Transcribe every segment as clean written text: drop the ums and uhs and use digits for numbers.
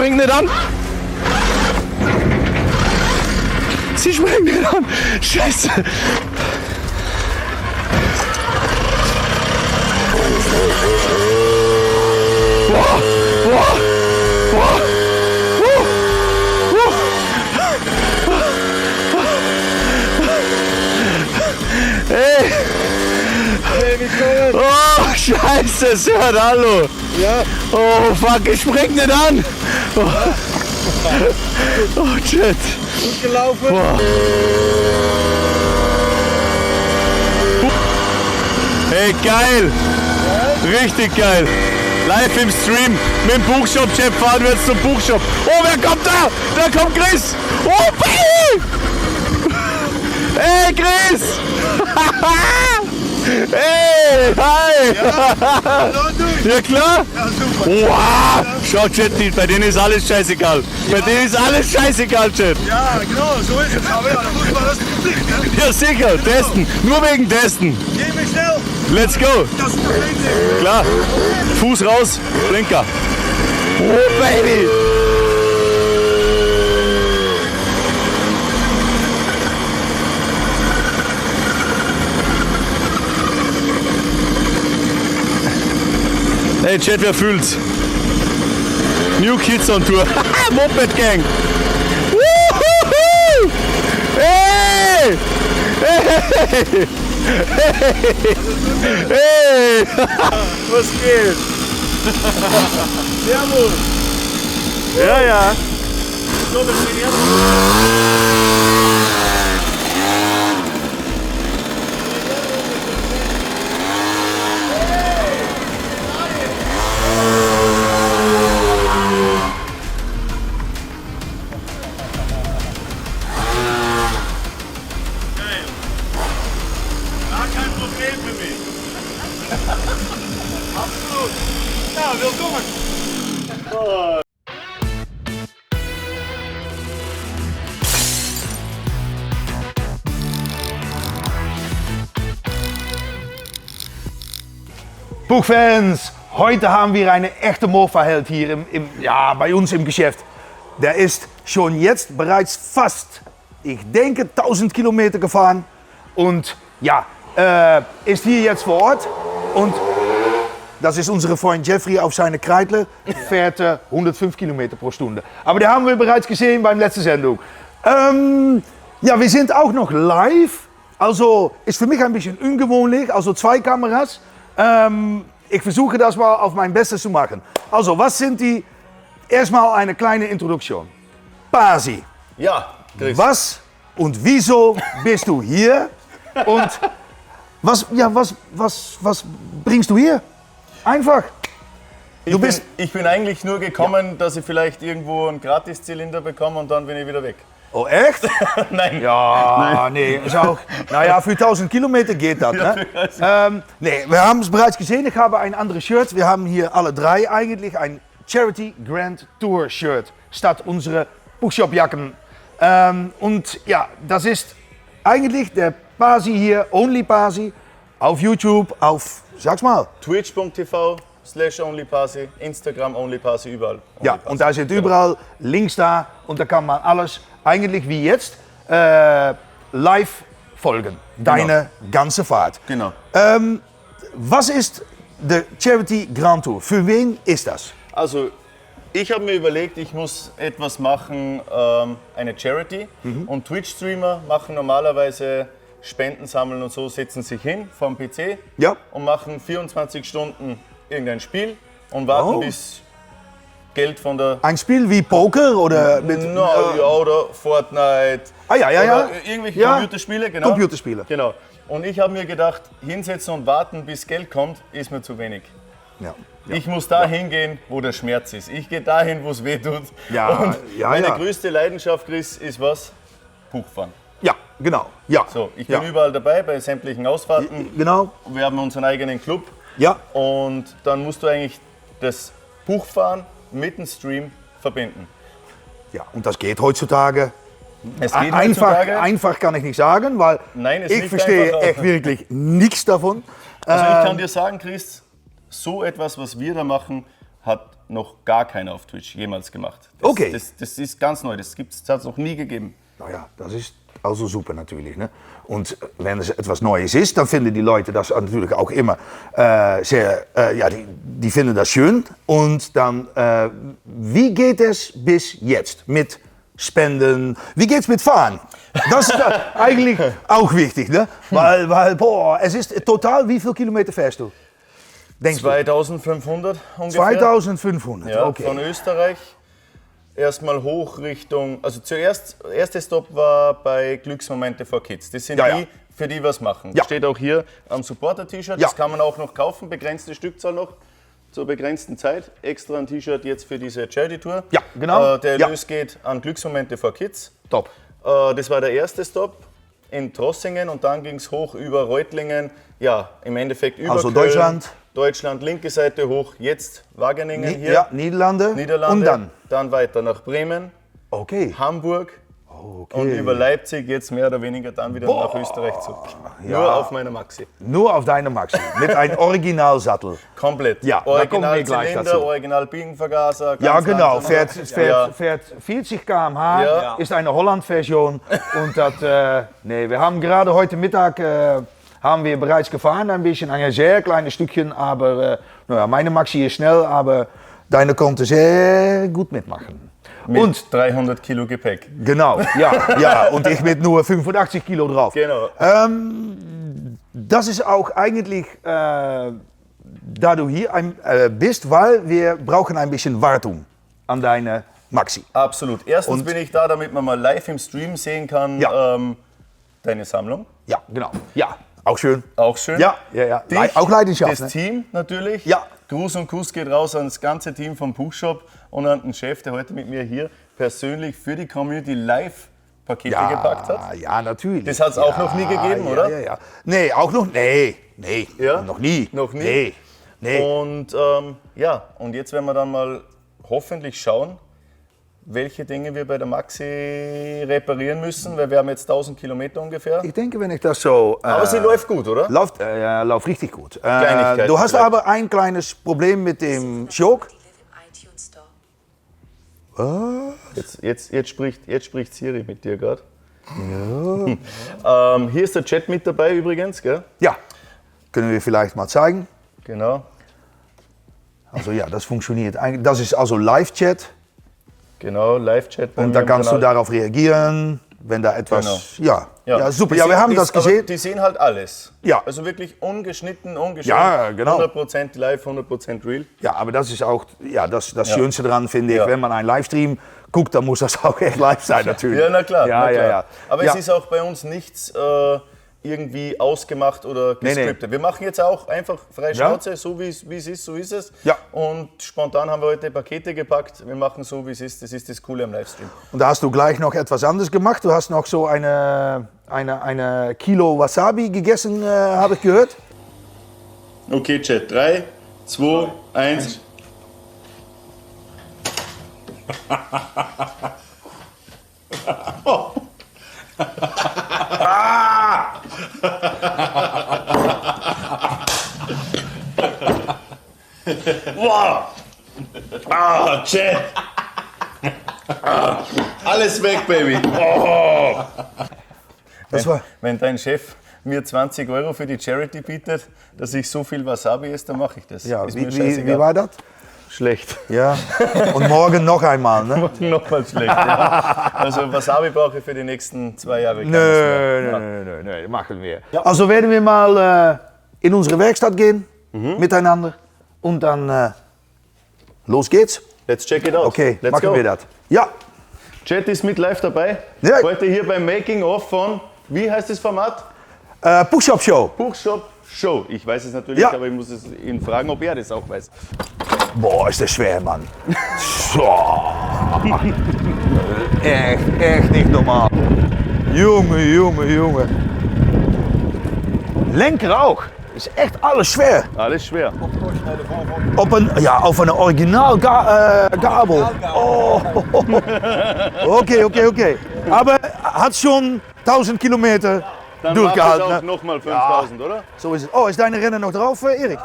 springt nicht an. Sie springt nicht an. Scheiße. Boah, boah, boah. Hey! Oh, Scheiße, Sir, hallo! Ja. Oh, fuck, ich spring nicht an! Oh, oh shit! Gut gelaufen. Boah. Hey, geil! Richtig geil! Live im Stream mit dem Buchshop-Chef fahren wir jetzt zum Buchshop. Oh, wer kommt da? Da kommt Chris! Oh, Baby! Hey, Chris! Hey, hi! Ja, klar? Ja, super. Wow! Schau, Chat, bei denen ist alles scheißegal. Bei denen ist alles scheißegal, Chat. Ja, genau, so ist es. Aber ja, da muss man das Problem, ja? Ja, sicher, testen. Nur wegen Testen. Geh mir schnell. Let's go. Das ist der Klar. Fuß raus, Blinker. Oh, Baby! Hey, Chat, wer fühlt's? New Kids on Tour. Moped Gang. Woohoo! Hey! Hey! Hey! Was geht? Servus. Ja, ja. So, wir stehen jetzt. Kein Problem für mich. Absolut. Ja, willkommen. Buchfans, heute haben wir einen echten Morpherheld hier bei uns im Geschäft. Der ist schon jetzt bereits fast, ich denke, 1000 Kilometer gefahren und ja, ist hier jetzt vor Ort und das ist unser Freund Jeffrey auf seine Kreidler, fährt 105 Kilometer pro Stunde. Aber den haben wir bereits gesehen beim letzten Sendung. Ja, wir sind auch noch live, also ist für mich ein bisschen ungewöhnlich, also 2 Kameras. Ich versuche das mal auf mein Bestes zu machen. Also, was sind die? Erstmal eine kleine Introduktion. Pasi, Ja, Chris. was und wieso bist du hier? Und was bringst du hier? Einfach. Ich bin eigentlich nur gekommen, dass ich vielleicht irgendwo einen Gratiszylinder bekomme und dann bin ich wieder weg. Oh, echt? Nein. Ja, nee, ist auch. Naja, für 1000 Kilometer geht das. Ne? Nee, wir haben es bereits gesehen. Ich habe ein anderes Shirt. Wir haben hier alle 3 eigentlich ein Charity Grand Tour Shirt statt unsere Buchshopjacken. Und ja, das ist eigentlich der Pasi hier, Only Pasi, auf YouTube, auf, sag's mal. Twitch.tv/OnlyPasi, Instagram OnlyPasi, überall. Ja, OnlyPasi. und da sind überall Links da und da kann man alles, eigentlich wie jetzt, live folgen. Deine ganze Fahrt. Genau. Was ist der Charity Grand Tour? Für wen ist das? Also, ich habe mir überlegt, ich muss etwas machen, eine Charity. Und Twitch-Streamer machen normalerweise Spenden sammeln und so, setzen sich hin vom PC Ja. und machen 24 Stunden irgendein Spiel und warten, bis Geld von der... Ein Spiel wie Poker oder mit... Ja, oder Fortnite. Ja. Oder irgendwelche Computerspiele, genau. Computerspiele. Genau. Und ich habe mir gedacht, hinsetzen und warten, bis Geld kommt, ist mir zu wenig. Ja. Ich muss da hingehen, wo der Schmerz ist. Ich gehe dahin, wo es weh tut. Ja, und ja, meine ja. größte Leidenschaft, Chris, ist was? Buchfahren. Ja, genau. Ja. So, ich bin überall dabei, bei sämtlichen Ausfahrten. Genau. Wir haben unseren eigenen Club. Ja. Und dann musst du eigentlich das Buchfahren mit dem Stream verbinden. Ja, und das geht heutzutage. Es geht heutzutage. Einfach kann ich nicht sagen, weil Nein, es ich liegt verstehe einfach echt wirklich nichts davon. Also ich kann dir sagen, Chris, so etwas, was wir da machen, hat noch gar keiner auf Twitch jemals gemacht. Okay. Das ist ganz neu, das hat es noch nie gegeben. Naja, das ist also super natürlich. Ne? Und wenn es etwas Neues ist, dann finden die Leute das natürlich auch immer die finden das schön. Und dann, wie geht es bis jetzt mit Spenden? Wie geht es mit Fahren? Das ist eigentlich auch wichtig, ne? Weil es ist total, wie viele Kilometer fährst du? 2500 ungefähr. 2500, Ja, okay. von Österreich erstmal hoch Richtung, also erster Stopp war bei Glücksmomente for Kids. Das sind die, für die was machen. Ja. Steht auch hier am Supporter-T-Shirt, das kann man auch noch kaufen, begrenzte Stückzahl noch. Zur begrenzten Zeit. Extra ein T-Shirt jetzt für diese Charity-Tour. Ja, genau. Der Erlös geht an Glücksmomente for Kids. Top. Das war der erste Stopp in Trossingen und dann ging es hoch über Reutlingen. Ja, im Endeffekt über Also Köln, Deutschland, linke Seite hoch, jetzt Wageningen hier. Ja, Niederlande. Und dann weiter nach Bremen, Okay. Hamburg und über Leipzig jetzt mehr oder weniger dann wieder nach Österreich zurück. Ja. Nur auf meiner Maxi. Nur auf deine Maxi. Mit einem Originalsattel. Komplett. Ja, da kommen wir Original gleich Zylinder, dazu. Original Biegenvergaser. Ja, ganz genau. langsam. Fährt 40 km/h, Ja. ist eine Holland-Version. Und wir haben gerade heute Mittag haben wir bereits gefahren, ein bisschen, ein sehr kleines Stückchen. Aber meine Maxi ist schnell, aber deine konnte sehr gut mitmachen. Mit 300 Kilo Gepäck. Genau, ja. Und ich mit nur 85 Kilo drauf. Genau. Das ist auch eigentlich, da du hier bist, weil wir brauchen ein bisschen Wartung an deine Maxi. Absolut. Erstens bin ich da, damit man mal live im Stream sehen kann, deine Sammlung. Ja, genau. Ja, auch schön. Auch schön. Ja. Dich, Auch Leidenschaft. das Team natürlich. Ja. Gruß und Kuss geht raus ans ganze Team vom Buchshop und an den Chef, der heute mit mir hier persönlich für die Community live Pakete gepackt hat. Ja, natürlich. Das hat es auch noch nie gegeben, oder? Ja. Nee, auch noch, nee, Ja? noch nie. Noch nie? Nee. Und und jetzt werden wir dann mal hoffentlich schauen, welche Dinge wir bei der Maxi reparieren müssen, weil wir haben jetzt 1000 Kilometer ungefähr. Ich denke, wenn ich das so... Aber sie läuft gut, oder? Läuft richtig gut. Kleinigkeiten Du hast vielleicht. aber ein kleines Problem mit dem Choke. Jetzt spricht Siri mit dir gerade. Ja. Hier ist der Chat mit dabei übrigens, gell? Ja, können wir vielleicht mal zeigen. Genau. Also ja, das funktioniert eigentlich. Das ist also Live-Chat. Genau, Live-Chat. Und da kannst du darauf reagieren, wenn da etwas... Genau. Ja, super. Ja, wir haben das gesehen. Die sehen halt alles. Ja. Also wirklich ungeschnitten, ungeschnitten. Ja, genau. 100% live, 100% real. Ja, aber das ist auch das Schönste dran, finde ich. Ja. Wenn man einen Livestream guckt, dann muss das auch echt live sein, natürlich. Ja, na klar. Ja. Aber Ja. es ist auch bei uns nichts irgendwie ausgemacht oder gescriptet. Nee. Wir machen jetzt auch einfach frei Schnauze, so wie es ist, so ist es. Ja. Und spontan haben wir heute Pakete gepackt. Wir machen so, wie es ist. Das ist das Coole am Livestream. Und da hast du gleich noch etwas anderes gemacht. Du hast noch so eine Kilo Wasabi gegessen, habe ich gehört. Okay, Chat. 3, 2, 1. Wow! Chat! Alles weg, Baby! Oh. Das war, Wenn dein Chef mir 20 € für die Charity bietet, dass ich so viel Wasabi esse, dann mache ich das. ja, Ist mir wie scheißegal. war das? Schlecht. Ja. Und morgen noch einmal, ne? Nochmal schlecht. Ja. Also Wasabi brauche ich für die nächsten 2 Jahre. keines mehr. Nö, machen wir. Also werden wir mal in unsere Werkstatt gehen, miteinander. Und dann los geht's. Let's check it out. Okay, Let's machen go. wir das. Ja, Chat ist mit live dabei. Ja. Heute hier beim Making-of von, wie heißt das Format? Push-Up Show. Buchshop Show. Ich weiß es natürlich, Ja. aber ich muss ihn fragen, ob er das auch weiß. Boah, ist das schwer, Mann. So. Echt nicht normal. Junge. Lenker auch. Ist echt alles schwer. Alles schwer. Auf eine Original-Gabel. Oh. Okay. Aber hat schon 1000 Kilometer Dann durchgehalten. macht es auch Ne? nochmal 5000, oder? So ist es. Oh, ist deine Renner noch drauf, Erik?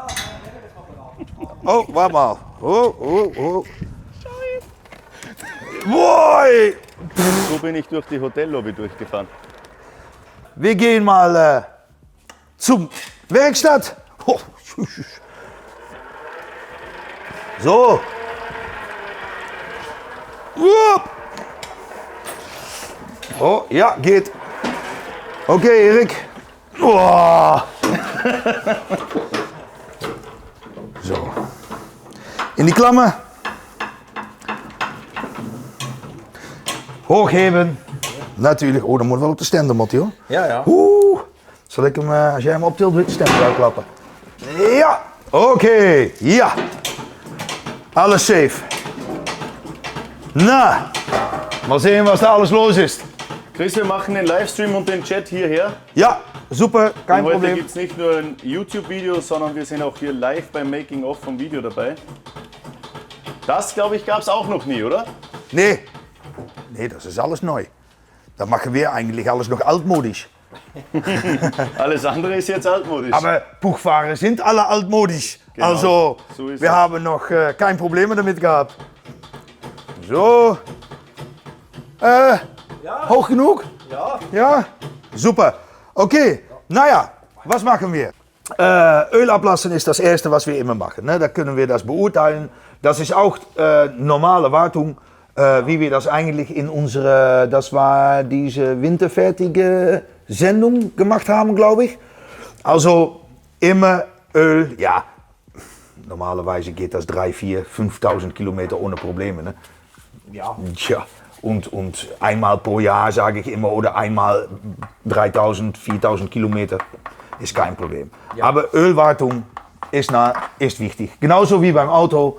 Oh, warte mal. Oh. Boy. So bin ich durch die Hotellobby durchgefahren. Wir gehen mal zum Werkstatt. Oh. So. Oh, ja, geht. Okay, Erik. Oh. So. In die Klammer. Hochheben. Natuurlijk. Oh, dan moet wel op de stender, Mattie, hoor. Ja. Zal ik hem, als jij hem optilt, met de stender uitklappen? Ja. Oké. Ja. Alles safe. Na. Mal sehen, was da alles los ist. Chris, wir machen den Livestream und den Chat hierher. Ja, super. Kein Heute Problem. gibt es nicht nur ein YouTube-Video, sondern wir sind auch hier live beim Making-of vom Video dabei. Das, glaube ich, gab es auch noch nie, oder? Nee. Nee, das ist alles neu. Da machen wir eigentlich alles noch altmodisch. Alles andere ist jetzt altmodisch. Aber Buchfahrer sind alle altmodisch. Genau, Also, so ist wir es. haben noch kein Problem damit gehabt. So. Hoch genug? Ja. Ja? Super. Okay, naja, was machen wir? Öl ablassen ist das Erste, was wir immer machen. Ne? Da können wir das beurteilen. Das ist auch normale Wartung, wie wir das eigentlich in unserer, das war diese winterfertige Sendung gemacht haben, glaube ich. Also immer Öl, ja, normalerweise geht das 3.000, 4.000, 5.000 Kilometer ohne Probleme. Ne? Ja. Tja, und einmal pro Jahr sage ich immer, oder einmal 3.000, 4.000 Kilometer ist kein Problem. Ja. Aber Ölwartung ist wichtig. Genauso wie beim Auto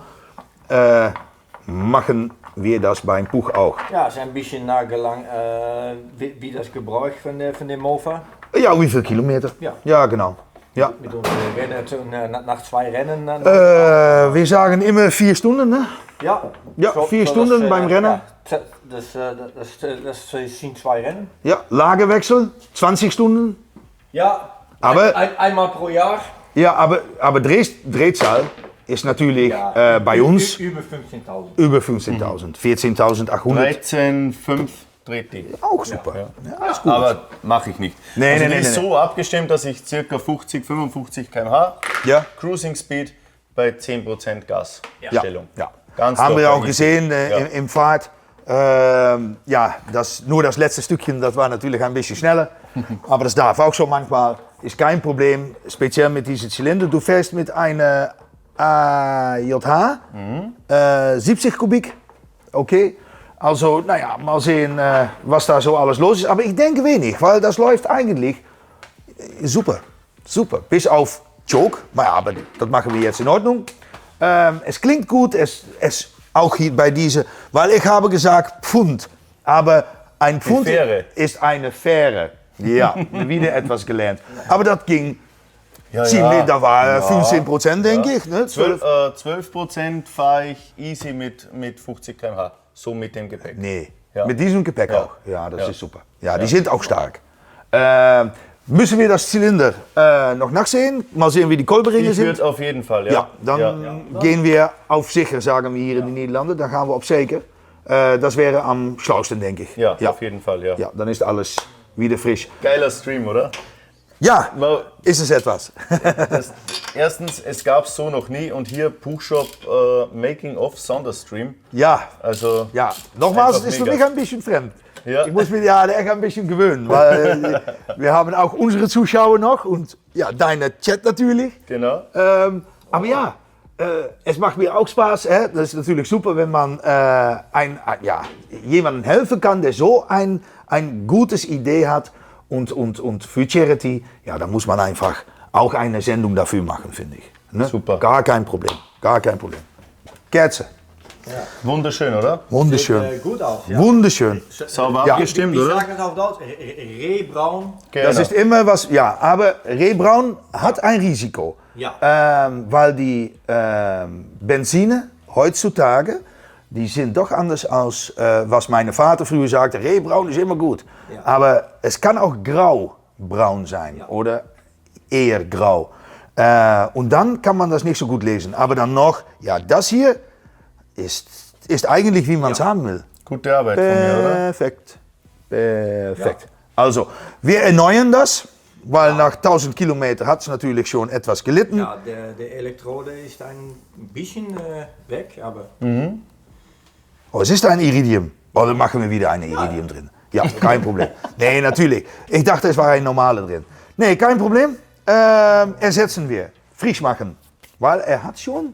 machen wir das beim Buch auch. Ja, ist ein bisschen nagelang, wie das Gebrauch von dem Mofa. Ja, wie viele Kilometer? Ja. Ja, genau. Ja. Mit unseren Rennen, nach 2 Rennen. Wir sagen immer 4 Stunden, ne? Ja, Ja, 4 Stunden beim Rennen. Ja, das sind 2 Rennen. Ja, Lagerwechsel, 20 Stunden. Ja, Aber- einmal pro Jahr. Ja, aber Drehzahl ist natürlich Ja, bei uns über 15.000. über 15.000, 14.800. 13,5 dreht die. Auch super. Ja, alles gut. Aber mache ich nicht. Nee, also nee, die nee, ist nee. so abgestimmt, dass ich ca. 50, 55 km/h Ja. Cruising Speed bei 10% Gasstellung. Ja. Ganz Haben wir locker, auch easy. gesehen Ja. im Fahrt. Ja, nur das letzte Stückchen, das war natürlich ein bisschen schneller. Aber das darf auch schon manchmal. Ist kein Problem, speziell mit diesem Zylinder. Du fährst mit einer AJH, 70 Kubik. Okay. Also, naja, mal sehen, was da so alles los ist. Aber ich denke wenig, weil das läuft eigentlich super. Super. Bis auf Choke. Maar ja, aber das machen wir jetzt in Ordnung. Es klingt gut, es auch hier bei dieser, weil ich habe gesagt Pfund, aber ein Pfund Fähre. ist eine Fähre. Ja, wieder etwas gelernt. Aber das ging Ja, ziemlich, ja. da war Ja. 15%, denke ich. Ne? 12% fahre ich easy mit 50 km/h. So mit dem Gepäck. Nee, Ja. mit diesem Gepäck Ja. auch. Ja, das Ja. ist super. Ja, die sind auch stark. Müssen wir das Zylinder noch nachsehen? Mal sehen, wie die Kolberinge Ich sind. würde auf jeden Fall, ja. Ja, dann gehen wir auf sicher, sagen wir hier in den Niederlanden. Dan gaan we op zeker. Das wäre am schlausten, denke ich. Ja, auf jeden Fall, ja. Ja, dann ist alles wieder frisch. Geiler Stream, oder? Ja, Mal, ist es etwas. erstens, es gab es so noch nie und hier Buchshop Making of Sonderstream. Ja, Also, ja. Nogmaals, Einfach het is für mega. mich ein bisschen fremd. Ja. Ich muss mich ja echt ein bisschen gewöhnen, weil wir haben auch unsere Zuschauer noch und ja, deine Chat natürlich. genau. Aber ja, es macht mir auch Spaß. Das ist natürlich super, wenn man jemandem helfen kann, der so ein gutes Idee hat und für Charity, ja, dann muss man einfach auch eine Sendung dafür machen, finde ich. Ne? Super. Gar kein Problem, gar kein Problem. Kerze, Wunderschön, oder? wunderschön, Gut aus. Ja. wunderschön. Sauber Ja. abgestimmt, Wie oder? sagt das auf Deutsch? Rehbraun. Genau. Das ist immer was, ja, aber Rehbraun hat ein Risiko. Ja. Weil die Benzine heutzutage, die sind doch anders als was mein Vater früher sagte. Rehbraun ist immer gut. Ja. Aber es kann auch graubraun sein oder eher grau. Und dann kann man das nicht so gut lesen. Aber dann noch, ja, das hier ist eigentlich, wie man es haben will. Gute Arbeit von mir, oder? Perfekt. Perfekt. Also, wir erneuern das, weil nach 1000 Kilometern hat es natürlich schon etwas gelitten. Ja, der Elektrode ist ein bisschen weg, aber... Oh, es ist ein Iridium. Oh, dann machen wir wieder ein Iridium drin. Ja, kein Problem. Nee, natürlich. Ich dachte, es war ein normaler drin. Nee, kein Problem. Ersetzen wir. Frisch machen. Weil er hat schon...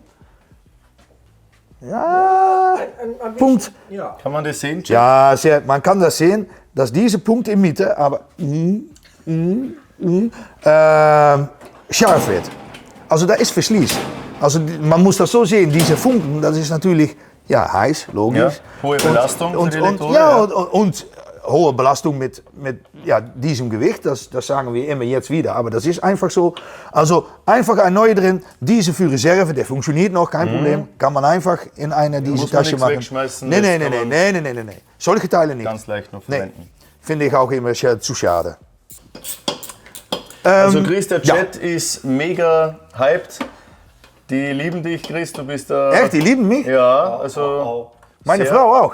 Ja, Ein Punkt. Ja. Kann man das sehen, Jeff? Ja, man kann das sehen, dass diese Punkt in Mitte aber scharf wird. Also da ist Verschließ. Also man muss das so sehen, diese Funken, das ist natürlich heiß, logisch. Ja, hohe Belastung für die Elektrode. Und hohe Belastung mit diesem Gewicht, das sagen wir immer jetzt wieder, aber das ist einfach so. Also einfach ein neuer drin, diese für Reserve, der funktioniert noch, kein Problem, kann man einfach in eine diese muss man Tasche nichts machen. wegschmeißen, Nee. Solche Teile nicht. Ganz leicht noch Nee, verwenden. finde ich auch immer zu schade. Also Chris, der Chat ist mega hyped. Die lieben dich, Chris, du bist da... Echt, die lieben mich? Ja, also... Meine sehr- Frau auch.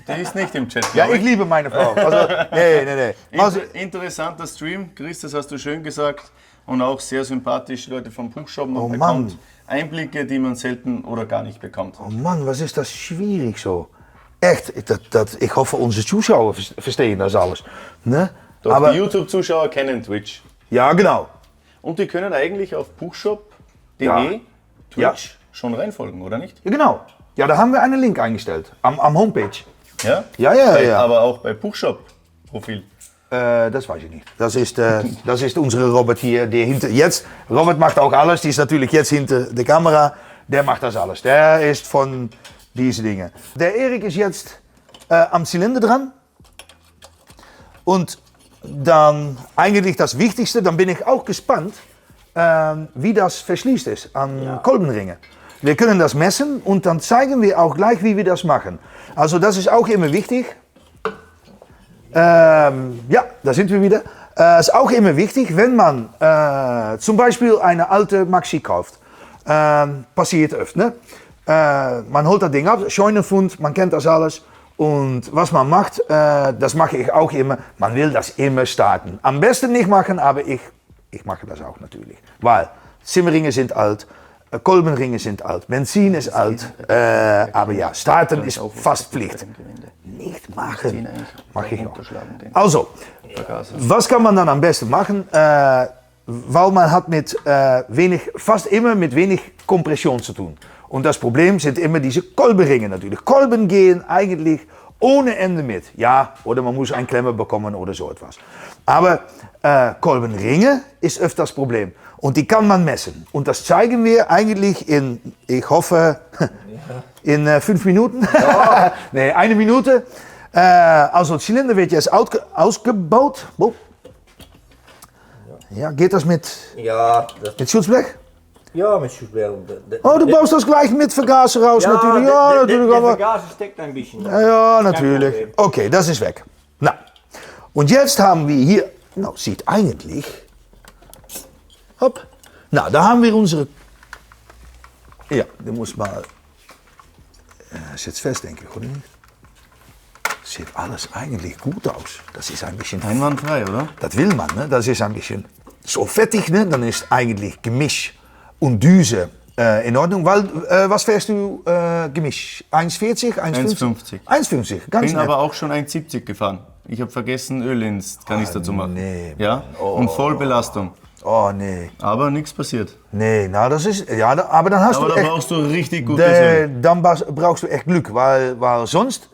Die ist nicht im Chat, Ja, glaub ich liebe meine Frau. Also, nee. Also, Interessanter Stream, Chris, das hast du schön gesagt. Und auch sehr sympathisch, Leute vom Buchshop noch Oh bekommt. Mann. Einblicke, die man selten oder gar nicht bekommt. oh Mann, was ist das schwierig so. Echt, ich hoffe, unsere Zuschauer verstehen das alles. Ne? Doch Aber, die YouTube-Zuschauer kennen Twitch. ja, genau. Und die können eigentlich auf buchshop.de Ja. Twitch schon reinfolgen, oder nicht? Ja, genau. Ja, da haben wir einen Link eingestellt. Am Homepage. Ja? Ja. Aber auch bei Buchshop-Profil. Das weiß ich nicht. Das ist unsere Robert hier, der Robert macht auch alles, die ist natürlich jetzt hinter der Kamera, der macht das alles. Der ist von diesen Dingen. Der Erik ist jetzt am Zylinder dran und dann eigentlich das Wichtigste, dann bin ich auch gespannt, wie das verschließt ist an Kolbenringen. Wir können das messen und dann zeigen wir auch gleich, wie wir das machen. Also das ist auch immer wichtig. Ja, da sind wir wieder. Ist auch immer wichtig, wenn man zum Beispiel eine alte Maxi kauft. Passiert öfter. Ne? Man holt das Ding ab, Scheunenfund, man kennt das alles. Und was man macht, das mache ich auch immer, man will das immer starten. Am besten nicht machen, aber ich mache das auch natürlich. Weil Zimmerringe sind alt, Kolbenringe sind alt, Benzin ist alt, aber ja, starten ist fast Pflicht. Nicht machen, mache ich auch. Also, was kann man dann am besten machen? Weil man hat fast immer mit wenig Kompression zu tun. Und das Problem sind immer diese Kolbenringen natürlich. Kolben gehen eigentlich ohne Ende mit. Ja, oder man muss einen Klemmer bekommen oder so etwas. Aber Kolbenringe ist öfter das Problem. Und die kann man messen. Und das zeigen wir eigentlich ich hoffe, in 5 Minuten. Nee, 1 Minute. Also der Zylinder wird jetzt ausgebaut. Oh. Ja, geht das mit Schutzblech? Ja, mit Schutzblech. Oh, du baust das gleich mit Vergaser raus natürlich. Ja, natürlich. Der Aber Vergaser steckt ein bisschen. ja, natürlich. Problem. Okay, das ist weg. Na, und jetzt haben wir hier, sieht eigentlich, hopp, da haben wir unsere, ja, der muss mal, sitzt fest, denke ich, oder nicht? Sieht alles eigentlich gut aus. Das ist ein bisschen, Einwandfrei, oder? das will man, ne? Das ist ein bisschen so fettig, ne? Dann ist eigentlich Gemisch und Düse in Ordnung. Weil, was fährst du Gemisch? 1,40? 1,50. 1,50, ganz Bin nett. aber auch schon 1,70 gefahren. Ich habe vergessen, Öl ins Kanister zu machen. nee, Ja? Und Vollbelastung. Oh, nee. Aber nichts passiert. Nee, das ist, ja, aber dann hast Aber du da echt, brauchst du richtig gutes Öl. dann brauchst du echt Glück, weil sonst,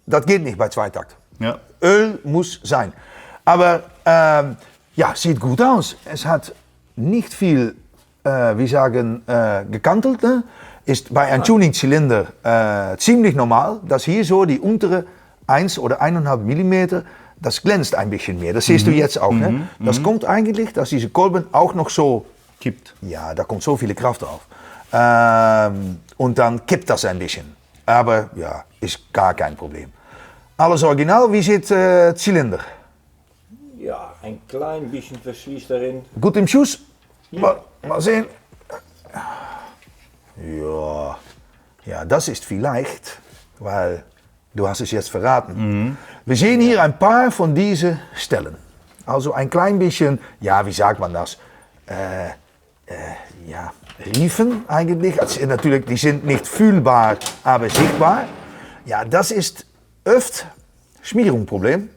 das geht nicht bei Zweitakt. Ja. Öl muss sein. Aber sieht gut aus. Es hat nicht viel, gekantelt. Ne? Ist bei einem Tuning-Zylinder ziemlich normal, dass hier so die untere 1 oder 1,5 Millimeter, das glänzt ein bisschen mehr. Das siehst du jetzt auch. Ne? Das kommt eigentlich, dass diese Kolben auch noch so Kippt. ja, da kommt so viel Kraft drauf. Und dann kippt das ein bisschen. Aber ja, ist gar kein Problem. Alles original, wie sieht Zylinder? Ja, ein klein bisschen Verschließ darin. Gut im Schuss? Mal sehen. Ja, das ist vielleicht, weil du hast es jetzt verraten. Wir sehen hier ein paar von diesen Stellen. Also ein klein bisschen, ja, wie sagt man das? Riefen eigentlich. Also natürlich, die sind nicht fühlbar, aber sichtbar. Ja, das ist oft Schmierungsproblem.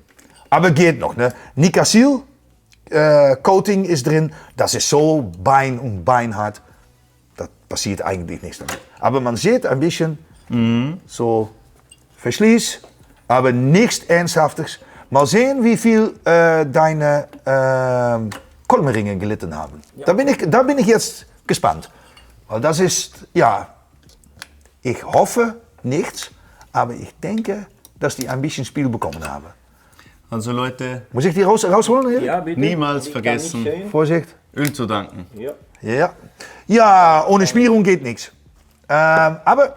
Aber geht noch, ne? Nicasil Coating ist drin. Das ist so Bein und beinhart. Das passiert eigentlich nichts damit. Aber man sieht ein bisschen so Verschließ, aber nichts Ernsthaftes. Mal sehen, wie viel deine Kolbenringen gelitten haben. Ja. Da bin ich jetzt gespannt. Weil das ist, ja, ich hoffe nichts, aber ich denke, dass die ein bisschen Spiel bekommen haben. Also Leute, muss ich die rausholen? Hier? Ja, bitte. niemals vergessen, Vorsicht. Öl zu danken. Ja. Ja, ohne Schmierung geht nichts. Aber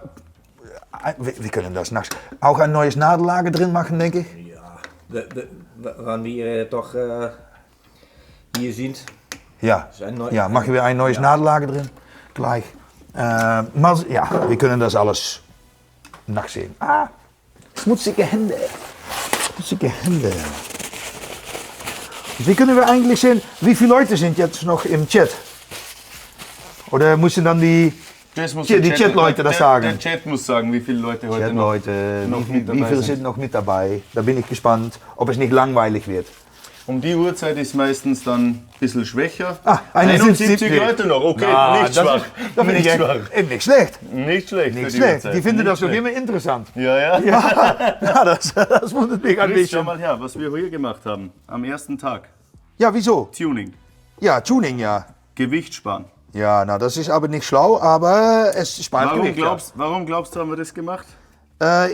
wir können das nachts auch ein neues Nadellager drin machen, denke ich. Ja, wann wir doch hier sind. Ja, machen wir ein neues Nadellager drin. Gleich. Wir können das alles nachsehen. Schmutzige Hände. Schmutzige Hände. Wie können wir eigentlich sehen, wie viele Leute sind jetzt noch im Chat? Oder müssen dann die Chat-Leute das sagen? Der Chat muss sagen, wie viele Leute heute wie viele sind noch mit dabei? Da bin ich gespannt, ob es nicht langweilig wird. Um die Uhrzeit ist meistens dann ein bisschen schwächer. 71 Leute noch, okay, nicht schwach. Da bin ich nicht schlecht. Nicht schlecht. Nicht schlecht. Die finden das doch immer interessant. Ja. Das wundert mich ein Chris, schau bisschen. mal her, was wir hier gemacht haben. Am ersten Tag. Ja, wieso? Tuning. Ja, Tuning, ja. Gewicht sparen. Ja, das ist aber nicht schlau, aber es spart Gewicht. Warum glaubst du, haben wir das gemacht?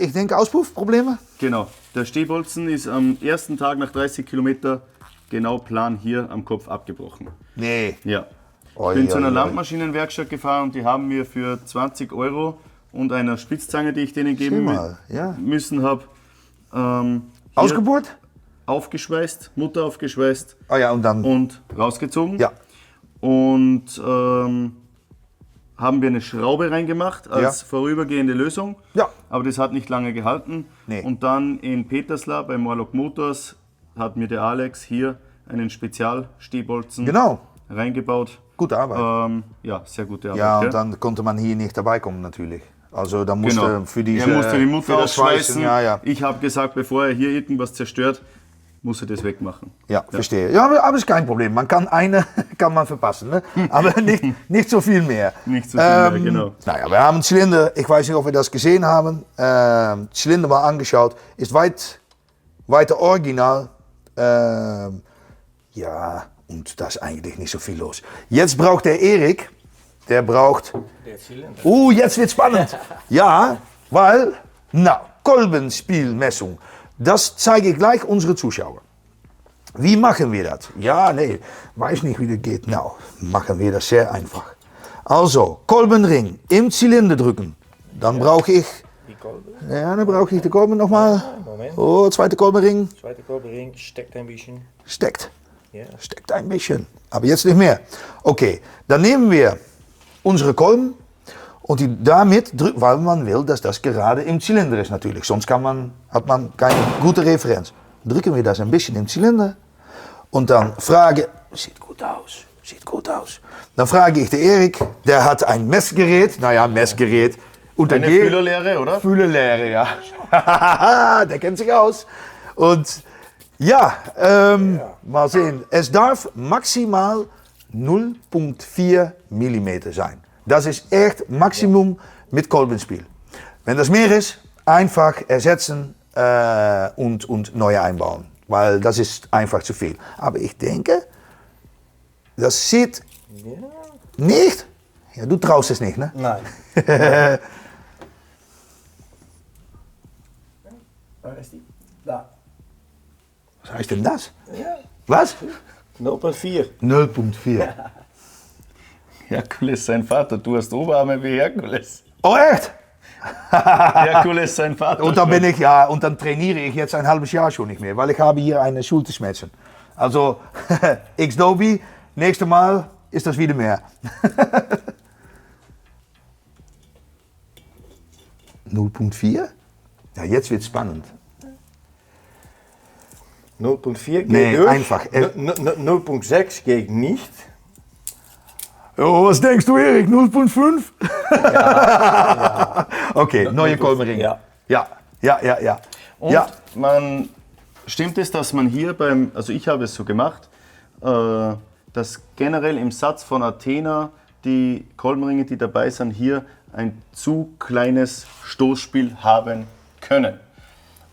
Ich denke, Auspuffprobleme. Genau. Der Stehbolzen ist am ersten Tag nach 30 Kilometer genau plan hier am Kopf abgebrochen. Nee. Ja. Ich bin zu einer Landmaschinenwerkstatt gefahren und die haben mir für 20 € und einer Spitzzange, die ich denen geben müssen habe, ausgebohrt? Aufgeschweißt, Mutter aufgeschweißt und dann und rausgezogen. Ja. Und haben wir eine Schraube reingemacht als vorübergehende Lösung. Ja. Aber das hat nicht lange gehalten. Nee. Und dann in Petersla bei Morlock Motors hat mir der Alex hier einen Spezialstehbolzen reingebaut. Gute Arbeit. Sehr gute Arbeit. Ja, und dann konnte man hier nicht dabei kommen natürlich. Also da musste für diese... Er musste die Mutter aufschweißen. Ja. Ich habe gesagt, bevor er hier irgendwas zerstört, muss er das wegmachen. Ja, verstehe. Ja, aber ist kein Problem. Man kann man verpassen, ne? Aber nicht so viel mehr. Nicht so viel mehr, genau. Naja, wir haben einen Zylinder, ich weiß nicht, ob wir das gesehen haben. Zylinder mal angeschaut, ist weiter original. Und da ist eigentlich nicht so viel los. Jetzt braucht der Erik, der Zylinder. Jetzt wird spannend. Ja, weil, Kolbenspielmessung. Das zeige ich gleich unsere Zuschauer. Wie machen wir das? Ja, nee, weiß nicht, wie das geht. Machen wir das sehr einfach. Also, Kolbenring im Zylinder drücken. Dann brauche ich... Die Kolben? Ja, dann brauche ich die Kolben nochmal. Moment. Zweite Kolbenring. Zweite Kolbenring steckt ein bisschen. Steckt. Ja. Steckt ein bisschen. Aber jetzt nicht mehr. Okay, dann nehmen wir unsere Kolben. Und die damit drückt, weil man will, dass das gerade im Zylinder ist natürlich. Sonst hat man keine gute Referenz. Drücken wir das ein bisschen im Zylinder. Und dann frage, sieht gut aus. Dann frage ich den Erik, der hat ein Messgerät. Messgerät. Eine Fühlerlehre, oder? Fühlerlehre, ja. Der kennt sich aus. Und mal sehen. Es darf maximal 0,4 mm sein. Das ist echt Maximum mit Kolbenspiel. Wenn das mehr ist, einfach ersetzen und neu einbauen. Weil das ist einfach zu viel. Aber ich denke, das sieht nicht. Ja, du traust es nicht, ne? Nein. Waar is die? Da. Was heißt denn das? Ja. Was? 0,4. 0,4. Herkules, sein Vater. Du hast Oberarme wie Herkules. Oh, echt? Herkules, sein Vater. Und dann trainiere ich jetzt ein halbes Jahr schon nicht mehr, weil ich habe hier eine Schulterschmerzen. Also, X-Dobi, nächstes Mal ist das wieder mehr. 0,4? Ja, jetzt wird es spannend. 0,4 geht Nee, durch. einfach. 0,6 geht nicht. Oh, was denkst du, Erik? 0,5? Ja. Okay, neue Kolbenring. Ja. Ja. Und Ja. stimmt es, dass man hier also ich habe es so gemacht, dass generell im Satz von Athena die Kolbenringe, die dabei sind, hier ein zu kleines Stoßspiel haben können.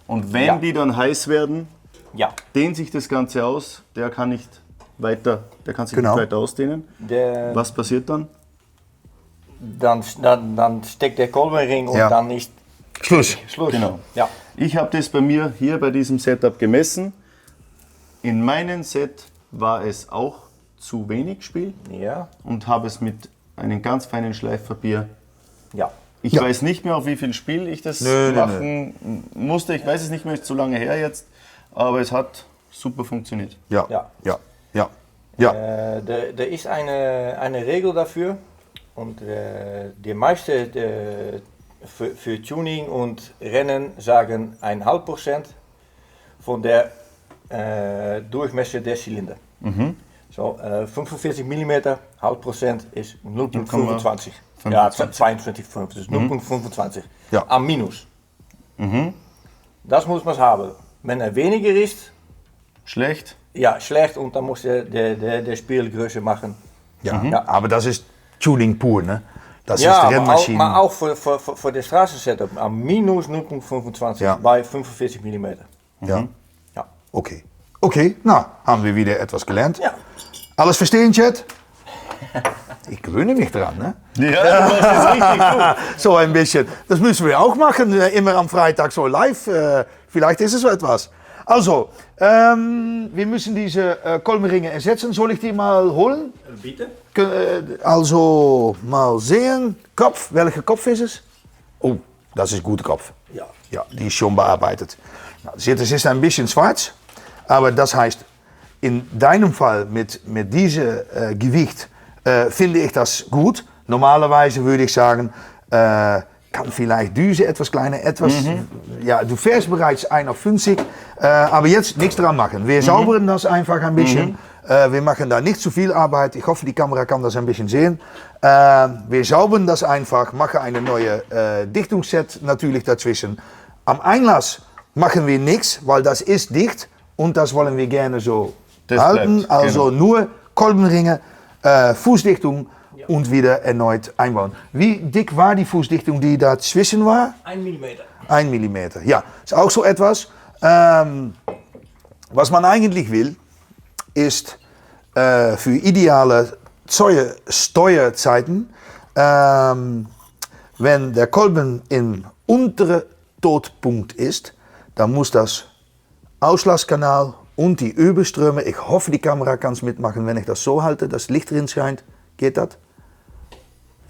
Und wenn Ja. die dann heiß werden, Ja. dehnt sich das Ganze aus, der kann sich Genau. nicht weiter ausdehnen. Was passiert dann? Dann steckt der Kolbenring und Ja. dann ist Schluss. Schluss. Genau. Ja. Ich habe das bei mir hier bei diesem Setup gemessen. In meinem Set war es auch zu wenig Spiel Ja. und habe es mit einem ganz feinen Schleifpapier. Ja. Ich Ja. weiß nicht mehr, auf wie viel Spiel ich das Nö. machen musste. Ich weiß es nicht mehr, ist zu lange her jetzt. Aber es hat super funktioniert. Ja. Da ist eine Regel dafür und die meisten für Tuning und Rennen sagen 1,5% von der Durchmesser der Zylinder. So, 45 mm, 0,5% ist 0,25. Ja, 22,5, das ist 0,25. Ja. Am Minus. Das muss man haben. Wenn er weniger ist, Schlecht? ja, schlecht und dann muss der Spielgröße machen. Ja. Aber das ist Tuning pur, ne? Das Ja, ist die aber Rennmaschine. maar ook voor de Straßensetup am minus 0,25 Ja. bei 45 mm. Ja. Ja. Okay, na, haben wir wieder etwas gelernt. Ja. Alles verstehen, Chat? Ich gewöhne mich dran, ne? Ja, das ist richtig gut. So ein bisschen. Das müssen wir auch machen, immer am Freitag so live. Vielleicht ist es so etwas. Also, wir müssen diese Kolbenringe ersetzen. Soll ich die mal holen? Bitte? Also, mal sehen. Kopf, welcher Kopf ist es? Oh, das ist ein guter Kopf. Ja. Ja, die ist schon bearbeitet. Es ist ein bisschen schwarz, aber das heißt, in deinem Fall mit diesem Gewicht finde ich das gut. Normalerweise würde ich sagen, kann vielleicht Düse etwas kleiner, ja, du fährst bereits 1,50, aber jetzt nichts dran machen. Wir saubern das einfach ein bisschen. Wir machen da nicht zu viel Arbeit. Ich hoffe, die Kamera kann das ein bisschen sehen. Wir saubern das einfach, machen eine neue Dichtungsset natürlich dazwischen. Am Einlass machen wir nichts, weil das ist dicht und das wollen wir gerne so Das halten. bleibt, Also genau. nur Kolbenringe, Fußdichtung und wieder erneut einbauen. Wie dick war die Fußdichtung, die dazwischen war? 1 mm. 1 Millimeter. Ja, ist auch so etwas. Was man eigentlich will, ist für ideale Steuerzeiten, wenn der Kolben im unteren Todpunkt ist, dann muss das Auslasskanal und die Überströme, ich hoffe, die Kamera kann es mitmachen, wenn ich das so halte, das Licht drin scheint, geht das?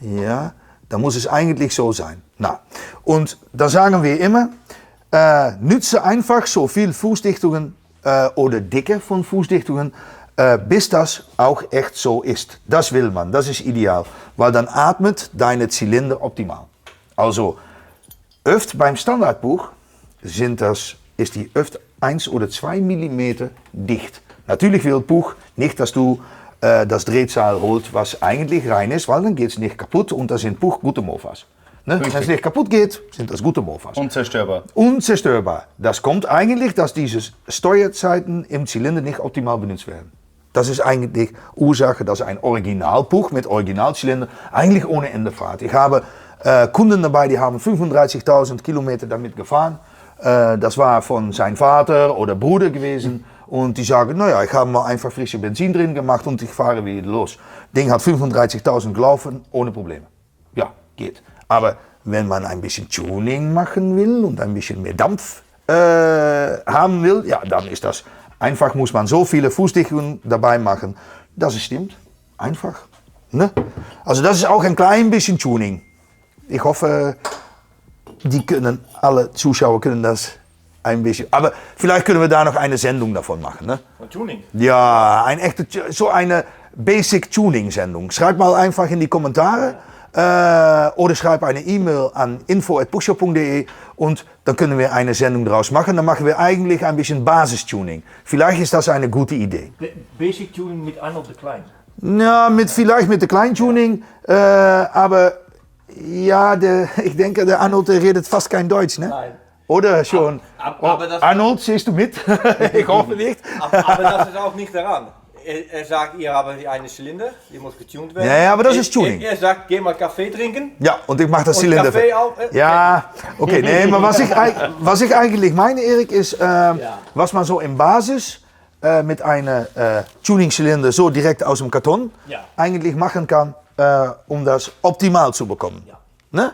Ja, dann muss es eigentlich so sein. Na, und da sagen wir immer, nütze einfach so viel Fußdichtungen oder Dicke von Fußdichtungen, bis das auch echt so ist. Das will man, das ist ideal, weil dann atmet deine Zylinder optimal. Also, öft beim Standardbuch ist die öft 1 oder 2 mm dicht. Natürlich will het Buch nicht, dass du das Drehzahl holt, was eigentlich rein ist, weil dann geht es nicht kaputt und das sind Buch gute Mofas. Ne? Wenn es nicht kaputt geht, sind das gute Mofas. Unzerstörbar. Unzerstörbar. Das kommt eigentlich, dass diese Steuerzeiten im Zylinder nicht optimal benutzt werden. Das ist eigentlich Ursache, dass ein Originalbuch mit Originalzylinder eigentlich ohne Ende fährt. Ich habe Kunden dabei, die haben 35.000 Kilometer damit gefahren. Das war von seinem Vater oder Bruder gewesen. Und die sagen, naja, ich habe mal einfach frische Benzin drin gemacht und ich fahre wieder los. Ding hat 35.000 gelaufen, ohne Probleme. Ja, geht. Aber wenn man ein bisschen Tuning machen will und ein bisschen mehr Dampf haben will, ja, dann ist das einfach, muss man so viele Fußdichtungen dabei machen, dass es stimmt. Einfach. Ne? Also das ist auch ein klein bisschen Tuning. Ich hoffe, alle Zuschauer können das ein bisschen. Aber vielleicht können wir da noch eine Sendung davon machen. Ne? Von Tuning? Ja, ein echte, so eine Basic Tuning Sendung. Schreib mal einfach in die Kommentare oder schreib eine E-Mail an info@bookshop.de und dann können wir eine Sendung daraus machen. Dann machen wir eigentlich ein bisschen Basistuning. Vielleicht ist das eine gute Idee. Basic Tuning mit Arnold de Klein. Ja, vielleicht mit der Kleintuning, aber ja, ich denke, der Arnold der redet fast kein Deutsch, ne? Nein. Oder schon? Aber das- Arnold, siehst du mit? Ich hoffe nicht. Aber das ist auch nicht daran. Er sagt, ihr habt einen Zylinder, die muss getuned werden. Ja, aber das ist Tuning. Er sagt, geh mal Kaffee trinken. Ja, und ich mache das Und Zylinder. Kaffee auch, Ja, okay, nee, aber was ich eigentlich meine, Erik, ist, was man so im Basis mit einem Tuning-Zylinder so direkt aus dem Karton eigentlich machen kann, um das optimal zu bekommen. Ja. Ne?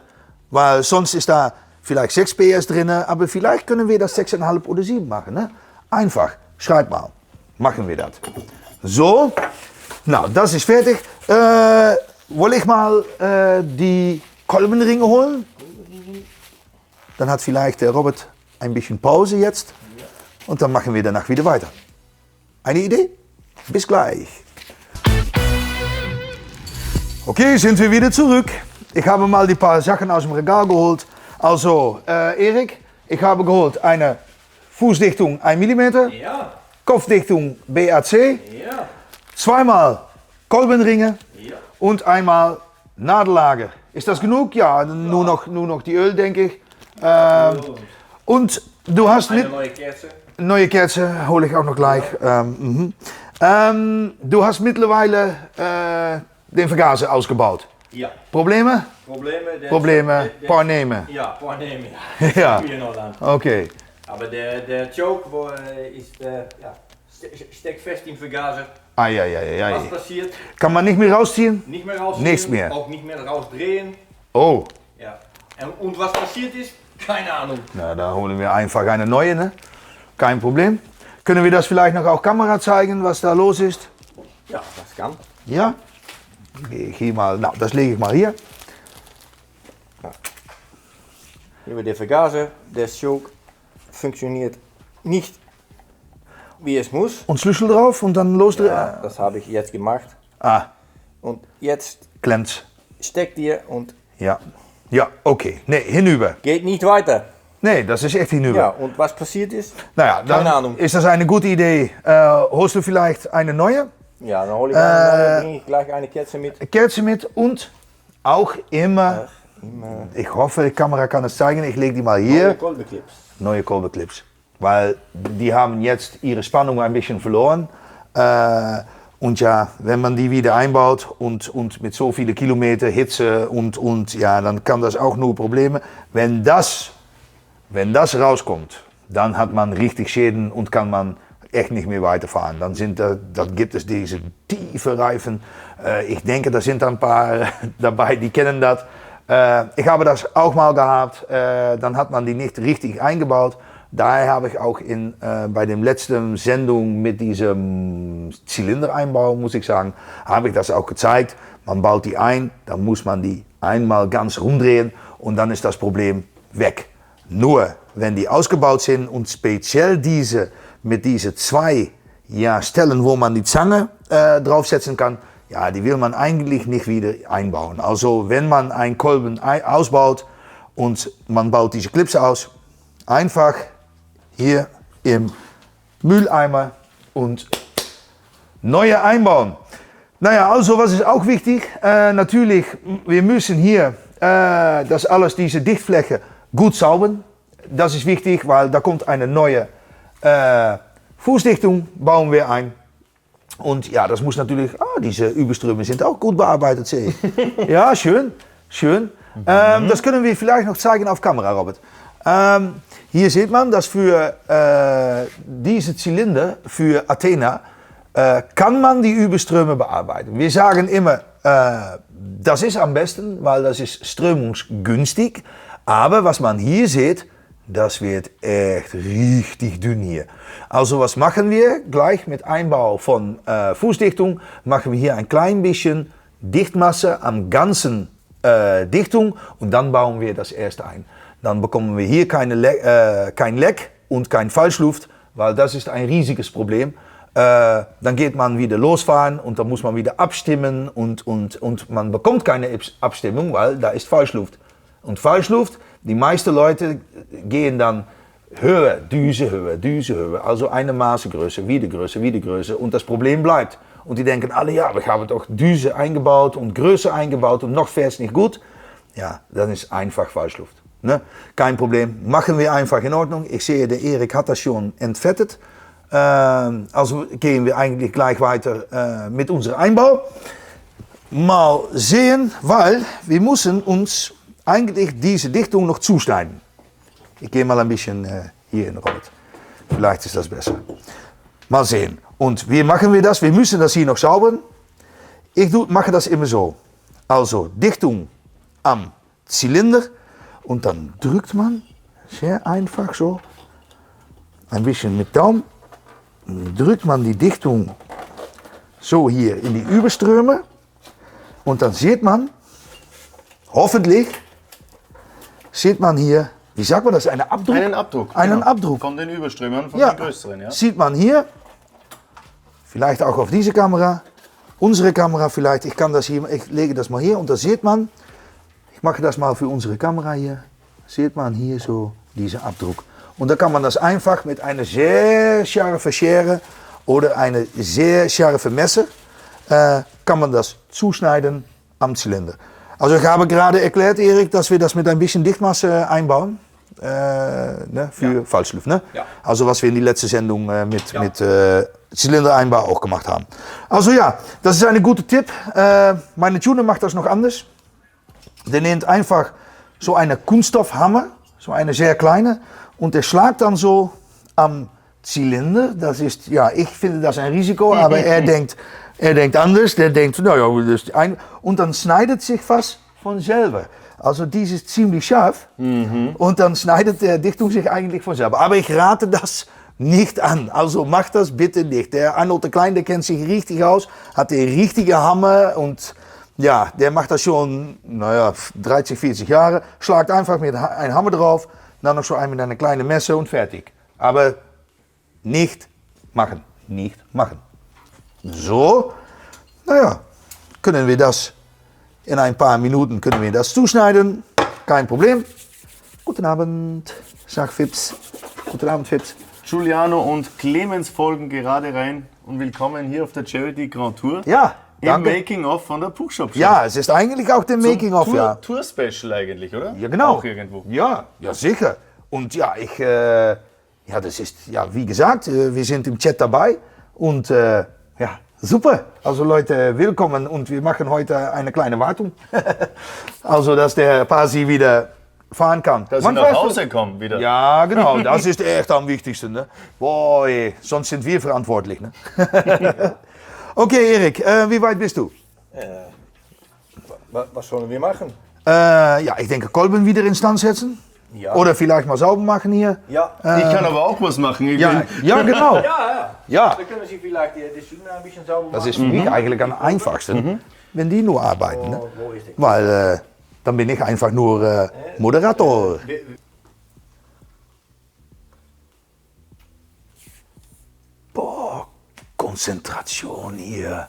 Weil sonst ist da vielleicht 6 PS drin, aber vielleicht können wir das 6,5 oder 7 machen. Ne? Einfach, schreib mal, machen wir das. So, nou, das ist fertig. Will ich mal die Kolbenringe holen? Dann hat vielleicht der Robert ein bisschen Pause jetzt und dann machen wir danach wieder weiter. Eine Idee? Bis gleich. Okay, sind wir wieder zurück. Ich habe mal die paar Sachen aus dem Regal geholt. Also, Erik, ich habe geholt eine Fußdichtung 1 mm, Ja, Kopfdichtung BAC, ja, zweimal Kolbenringe ja. und einmal Nadellager. Ist das genug? Ja, nur noch die Öl, denke ich. Und du hast mit... Eine neue Kerze. Neue Kerze hole ich auch noch gleich. Du hast mittlerweile den Vergaser ausgebaut. Ja. Probleme? Probleme. Paar nehmen. Ja, paar nehmen. Ja. Hier noch lang. Okay. Aber der Choke ist steckt fest im Vergaser. Ai. Was passiert? Kann man nicht mehr rausziehen? Nicht mehr rausziehen. Nichts mehr. Auch nicht mehr rausdrehen. Oh, Ja. Und was passiert ist? Keine Ahnung. na, da holen wir einfach eine neue, ne? Kein Problem. Können wir das vielleicht noch auf Kamera zeigen, was da los ist? Ja, das kann. Ja? Gehe ich hier mal, nou, das lege ich mal hier. Hier der Vergaser, der Choke funktioniert nicht wie es muss. Und Schlüssel drauf und dann losdrehen. Ja, das habe ich jetzt gemacht. Ah, Und jetzt klemmt. steckt ihr und Ja. Ja, okay. Nee, hinüber. geht nicht weiter. Nee, das ist echt hinüber. Ja, und was passiert ist? Naja, dann Keine Ahnung. ist das eine gute Idee. Holst du vielleicht eine neue Ja, dann hole ich eine neue, bringe ich gleich eine Kerze mit. Kerze mit und auch immer, ich hoffe, die Kamera kann es zeigen, ich lege die mal hier, Neue Kolbenclips. neue Kolbenclips. Weil die haben jetzt ihre Spannung ein bisschen verloren. Und ja, wenn man die wieder einbaut und mit so vielen Kilometer Hitze und ja, dann kann das auch nur Probleme. Wenn das rauskommt, dann hat man richtig Schäden und kann man echt nicht mehr weiterfahren. Dann gibt es diese tiefe Reifen. Ich denke, da sind ein paar dabei, die kennen das. Ich habe das auch mal gehabt, dann hat man die nicht richtig eingebaut. Daher habe ich auch bei der letzten Sendung mit diesem Zylindereinbau, muss ich sagen, habe ich das auch gezeigt. Man baut die ein, dann muss man die einmal ganz rumdrehen und dann ist das Problem weg. Nur, wenn die ausgebaut sind und speziell mit diese 2 Stellen, wo man die Zange draufsetzen kann, ja, die will man eigentlich nicht wieder einbauen. Also wenn man einen Kolben ausbaut und man baut diese Clips aus, einfach hier im Mülleimer und neue einbauen. Naja, also was ist auch wichtig? Natürlich, wir müssen hier diese Dichtfläche gut saubern. Das ist wichtig, weil da kommt eine neue Fußdichtung, bauen wir ein. Und ja, das muss natürlich, diese Überströme sind auch gut bearbeitet, sehe ich. Ja, schön. Das können wir vielleicht noch zeigen auf Kamera, Robert. Hier sieht man, dass für diese Zylinder, für Athena, kann man die Überströme bearbeiten. Wir sagen immer, das ist am besten, weil das ist strömungsgünstig. Aber was man hier sieht, das wird echt richtig dünn hier. Also was machen wir? Gleich mit Einbau von Fußdichtung machen wir hier ein klein bisschen Dichtmasse am ganzen Dichtung und dann bauen wir das erst ein. Dann bekommen wir hier kein Leck und kein Falschluft, weil das ist ein riesiges Problem. Dann geht man wieder losfahren und dann muss man wieder abstimmen und man bekommt keine Abstimmung, weil da ist Falschluft. Und Falschluft, die meisten Leute gehen dann höher, Düse höher, also eine Maßgröße, wieder größer und das Problem bleibt. Und die denken alle, ja, wir haben doch Düse eingebaut und Größe eingebaut und noch fährt nicht gut. Ja, dann ist einfach Falschluft. Ne? Kein Problem, machen wir einfach in Ordnung. Ich sehe, der Erik hat das schon entfettet. Also gehen wir eigentlich gleich weiter mit unserem Einbau. Mal sehen, weil wir müssen uns eigentlich diese Dichtung noch zuschneiden. Ich gehe mal ein bisschen hier in Rot. Vielleicht ist das besser. Mal sehen. Und wie machen wir das? Wir müssen das hier noch saubern. Ich mache das immer so. Also Dichtung am Zylinder und dann drückt man sehr einfach so ein bisschen mit Daumen. Drückt man die Dichtung so hier in die Überströme und dann sieht man, hoffentlich, sieht man hier, wie sagt man das, einen Abdruck? Einen Abdruck. Einen genau. Abdruck. Von den Überströmern, von Ja, den größeren. Ja. sieht man hier, vielleicht auch auf diese Kamera, unsere Kamera vielleicht, ich lege das mal hier und da sieht man, ich mache das mal für unsere Kamera hier, sieht man hier so diesen Abdruck. Und da kann man das einfach mit einer sehr scharfe Schere oder eine sehr scharfe Messer, kann man das zuschneiden am Zylinder. Also ich habe gerade erklärt, Erik, dass wir das mit ein bisschen Dichtmasse einbauen. Ne, für Falschluft. Ne? Ja. Also was wir in die letzte Sendung mit Zylindereinbau auch gemacht haben. Also ja, das ist ein guter Tipp. Meine Tuner macht das noch anders. Der nimmt einfach so eine Kunststoffhammer, so eine sehr kleine, und der schlagt dann so am Zylinder. Das ist, ja, ich finde das ein Risiko, aber er denkt anders. Der denkt, naja, das ist und dann schneidet sich fast von selber. Also dies ist ziemlich scharf und dann schneidet der Dichtung sich eigentlich von selber. Aber ich rate das nicht an. Also macht das bitte nicht. Der Arnold der Klein, der kennt sich richtig aus, hat den richtigen Hammer und ja, der macht das schon, 30, 40 Jahre. Schlagt einfach mit einem Hammer drauf, dann noch so ein mit einer kleinen Messer und fertig. Aber nicht machen, nicht machen. So, können wir das in ein paar Minuten können wir das zuschneiden. Kein Problem. Guten Abend, sagt Fips. Guten Abend, Fips. Giuliano und Clemens folgen gerade rein und willkommen hier auf der Charity Grand Tour. Ja, Im danke. Making-of von der Puchshop Show. Ja, es ist eigentlich auch der Making-of, ja. Tour-Special eigentlich, oder? Ja, genau. Auch irgendwo. Ja, sicher. Und ja, das ist, ja, wie gesagt, wir sind im Chat dabei und ja, super. Also Leute, willkommen und wir machen heute eine kleine Wartung. Also, dass der Pasi wieder fahren kann. Dass sie nach Hause kommen wieder. Ja, genau, das ist echt am wichtigsten. Ne? Boah, sonst sind wir verantwortlich. Ne? Okay, Erik, wie weit bist du? Was sollen wir machen? Ja, ich denke, Kolben wieder in Stand setzen. Ja. Oder vielleicht mal sauber machen hier. Ja. Ich kann aber auch was machen. Ich bin- Ja, genau. Ja. Dann können Sie vielleicht die Schienen ein bisschen sauber machen. Das ist für mich eigentlich am einfachsten, wenn die nur arbeiten. Ne? Wo ist die? Weil dann bin ich einfach nur Moderator. Boah, Konzentration hier.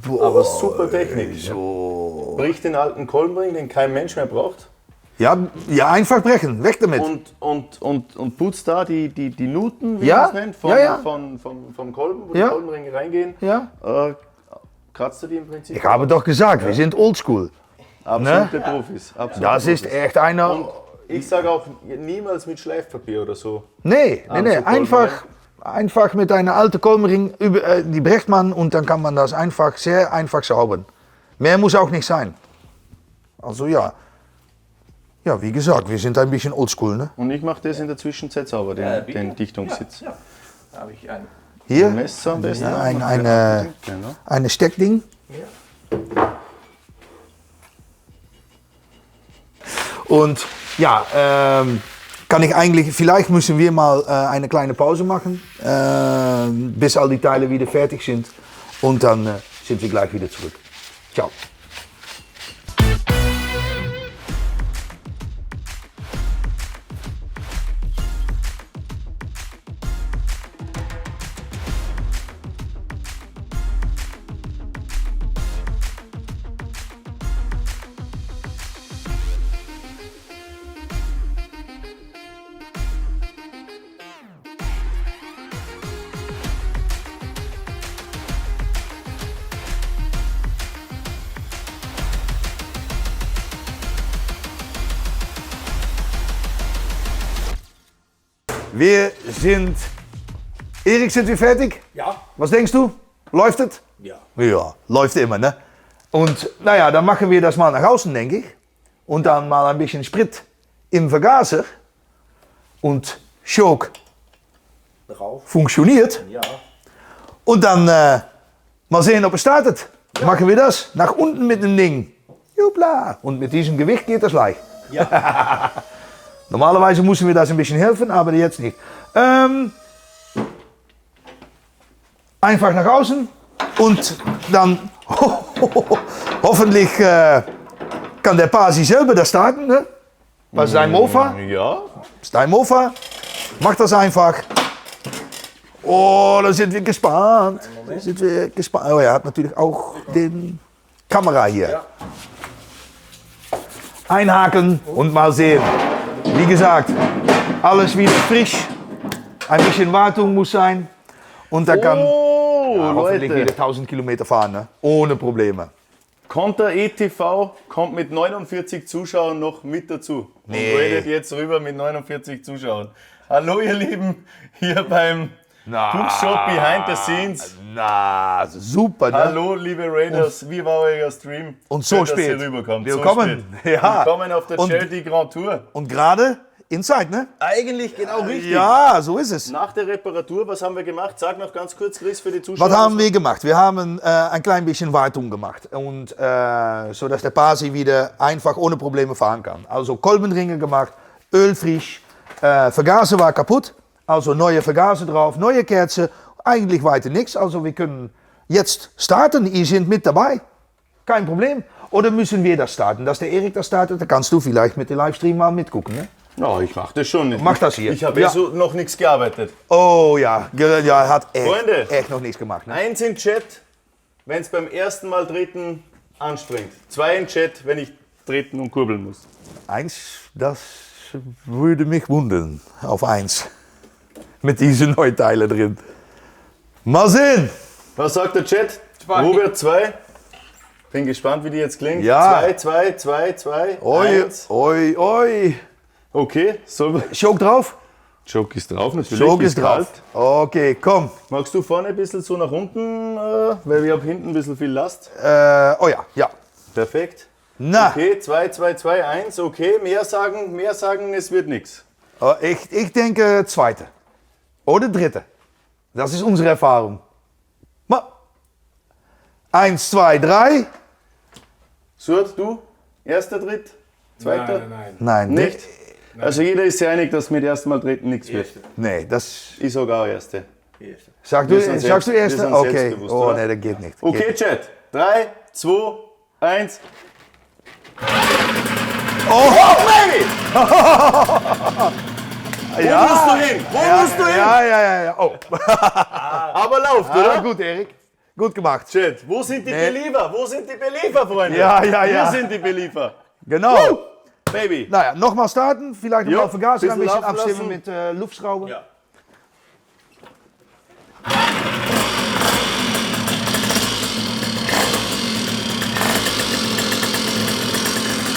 Boah, Aber super Technik. So. Bricht den alten Kolbenring, den kein Mensch mehr braucht. Ja, einfach brechen, weg damit. Und putzt da die Nuten, wie Ja, man es nennt, ja. vom Kolben, wo Ja. die Kolbenringe reingehen. Ja. Kratzt du die im Prinzip? Ich habe doch gesagt, wir sind oldschool. Absolute Profis. Absolute Das ist Profis. echt einer. Und ich sage auch niemals mit Schleifpapier oder so. Nee, Kolbenring. einfach mit einer alten Kolbenring, die brecht man und dann kann man das einfach sehr einfach saubern. Mehr muss auch nicht sein. Also ja. Ja, wie gesagt, wir sind ein bisschen oldschool, ne? Und ich mache das in der Zwischenzeit sauber, den, bitte. den Dichtungssitz. Ja, da habe ich einen. Hier, Messer am besten. Ja, auch. eine Genau. Steckding. Und ja, kann ich eigentlich, vielleicht müssen wir mal eine kleine Pause machen, bis all die Teile wieder fertig sind. Und dann sind wir gleich wieder zurück. Ciao. Wir sind... Erik, sind wir fertig? Ja. Was denkst du? Läuft es? Ja. Ja, läuft immer, ne? Und naja, dann machen wir das mal nach außen, denke ich. Und dann mal ein bisschen Sprit im Vergaser. Und Choke Drauf. funktioniert. Ja. Und dann mal sehen, ob es startet. Machen wir das? Nach unten mit dem Ding. Jubla. Und mit diesem Gewicht geht das leicht. Ja. Normalerweise müssen wir das ein bisschen helfen, aber jetzt nicht. Einfach nach außen und dann hoffentlich kann der Pasi selber das starten. Ne? Was ist dein Mofa? Ja. Ist dein Mofa? Mach das einfach. Oh, da sind wir gespannt. Oh, er hat natürlich auch den Kamera hier. Ja. Einhaken und mal sehen. Wie gesagt, alles wieder frisch. Ein bisschen Wartung muss sein. Und da kann hoffentlich wieder 1000 Kilometer fahren, ne? Ohne Probleme. Konter ETV kommt mit 49 Zuschauern noch mit dazu. Nee. Und redet jetzt rüber mit 49 Zuschauern. Hallo ihr Lieben, hier beim Bookshop Behind the Scenes. Na, super, ne? Hallo liebe Raiders, wie war euer Stream? Und so Schön, dass spät. ihr rüberkommt. Willkommen. So spät. Ja. Willkommen auf der Und- Charity Grand Tour. Und gerade Inside, ne? Eigentlich genau richtig. Ja, so ist es. Nach der Reparatur, was haben wir gemacht? Sag noch ganz kurz, Chris, für die Zuschauer. Was haben wir gemacht? Wir haben ein klein bisschen Wartung gemacht. Und so dass der Pasi wieder einfach ohne Probleme fahren kann. Also Kolbenringe gemacht, ölfrisch, Vergaser war kaputt. Also neue Vergaser drauf, neue Kerzen. Eigentlich weiter nichts. Also wir können jetzt starten. Ihr seid mit dabei. Kein Problem. Oder müssen wir das starten? Dass der Erik das startet, dann kannst du vielleicht mit dem Livestream mal mitgucken. Ne? Oh, ich mach das schon. Mach das hier. Ich habe Ja. so noch nichts gearbeitet. Oh ja, ja, er hat Freunde. echt noch nichts gemacht. Ne? Eins in Chat, wenn es beim ersten Mal treten anspringt. 2 in Chat, wenn ich treten und kurbeln muss. Eins, das würde mich wundern. Auf 1. Mit diesen Neuteilen drin. Mal sehen. Was sagt der Chat? 2. Robert 2. Bin gespannt, wie die jetzt klingt. Ja. 2. Oi, 1. oi, oi. Okay, so. Choke drauf? Joke ist drauf, natürlich. Choke ist drauf. kalt. Okay, komm. Magst du vorne ein bisschen so nach unten, weil wir haben hinten ein bisschen viel Last. Oh ja, ja. Perfekt. Na, Okay, 2, 1. Okay, mehr sagen, es wird nichts. ich denke zweite. Oder dritte. Das ist unsere Erfahrung. 1, 2, 3. Surt, du? Erster Tritt? Zweiter? Nein, Nicht? Also jeder ist sich einig, dass mit ersten Mal treten nichts wird. Nee, das. Ich sage auch Erste. Eerste. Sagst Wir sind du selbst- erste? wir sind Okay. selbstbewusst, Oh, oder? nee, das geht nicht. Okay, Geht Chat. 3, 2, 1. Oh, Baby! ja. Wo musst du hin? Wo musst du hin? Ja. Oh. Aber lauft, Ja, oder? gut, Erik. Gut gemacht. Chat, wo sind die Nee. Believer? Wo sind die Believer, Freunde? Ja. Hier sind die Believer. Genau. Baby. Naja, nochmal starten. Vielleicht Jo, nochmal Vergaser ein bisschen bisschen laufen abstimmen mit Luftschrauben. Ja.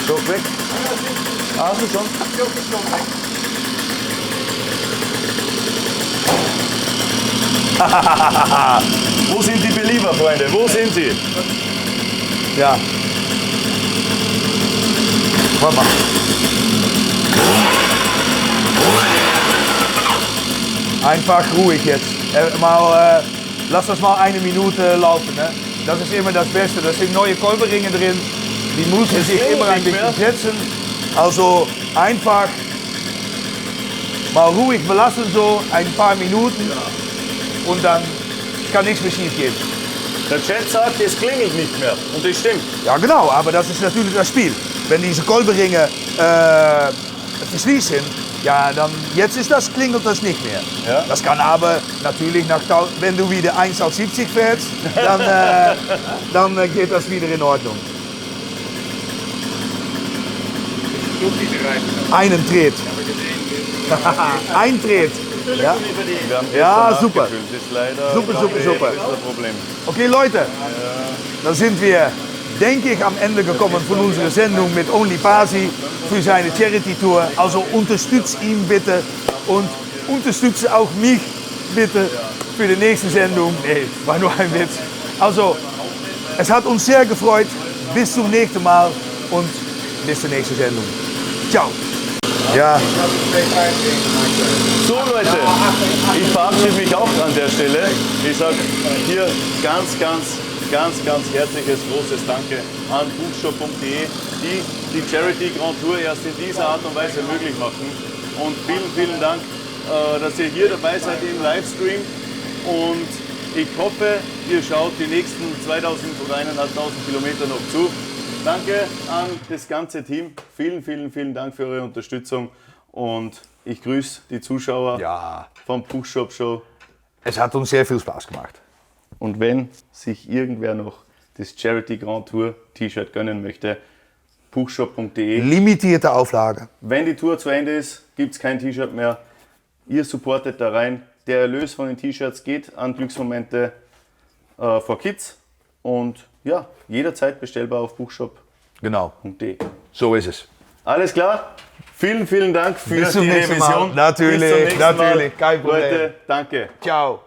Stock weg. Hast du schon? Wo sind die Believer, Freunde? Wo sind sie? Ja. Warte mal. Einfach ruhig jetzt. Lass das mal 1 Minute laufen. Ne? Das ist immer das Beste. Da sind neue Kolbenringe drin. Die müssen sich immer ein bisschen setzen. Also einfach mal ruhig belassen, so ein paar Minuten. Und dann kann nichts mehr schief gehen. Der Chat sagt, es klingelt nicht mehr. Und das stimmt. Ja, genau, aber das ist natürlich das Spiel. Wenn diese Kolbenringe verschließt sind, ja, dann jetzt ist das, klingelt das nicht mehr. Ja. Das kann aber natürlich, wenn du wieder 1 auf 70 fährst, dann geht das wieder in Ordnung. Einen Tritt. Ein Tritt. Ja. Wir haben Ja, gestern super. nachgefüllt. Das ist leider Super. ein bisschen ein Problem. Okay, Leute, dann sind wir, denke ich, am Ende gekommen von unserer Sendung mit Only Pasi für seine Charity-Tour. Also unterstützt ihn bitte und unterstütze auch mich bitte für die nächste Sendung. Nee, war nur ein Witz. Also, es hat uns sehr gefreut. Bis zum nächsten Mal und bis zur nächsten Sendung. Ciao. Ja, So Leute, ich verabschiede mich auch an der Stelle. Ich sage hier ganz herzliches, großes Danke an buchshop.de, die die Charity Grand Tour erst in dieser Art und Weise möglich machen. Und vielen Dank, dass ihr hier dabei seid im Livestream. Und ich hoffe, ihr schaut die nächsten 2000 oder 1500 Kilometer noch zu. Danke an das ganze Team. Vielen Dank für eure Unterstützung. Und ich grüße die Zuschauer ja, vom Buchshop Show. es hat uns sehr viel Spaß gemacht. Und wenn sich irgendwer noch das Charity Grand Tour T-Shirt gönnen möchte, buchshop.de. Limitierte Auflage. Wenn die Tour zu Ende ist, gibt es kein T-Shirt mehr. Ihr supportet da rein. Der Erlös von den T-Shirts geht an Glücksmomente for Kids. Und ja, jederzeit bestellbar auf buchshop.de. Genau, so ist es. Alles klar? Vielen Dank für Bis zum die nächsten Mal. Revision. Natürlich, Bis zum nächsten Mal. natürlich, kein Problem. Leute, danke. Ciao.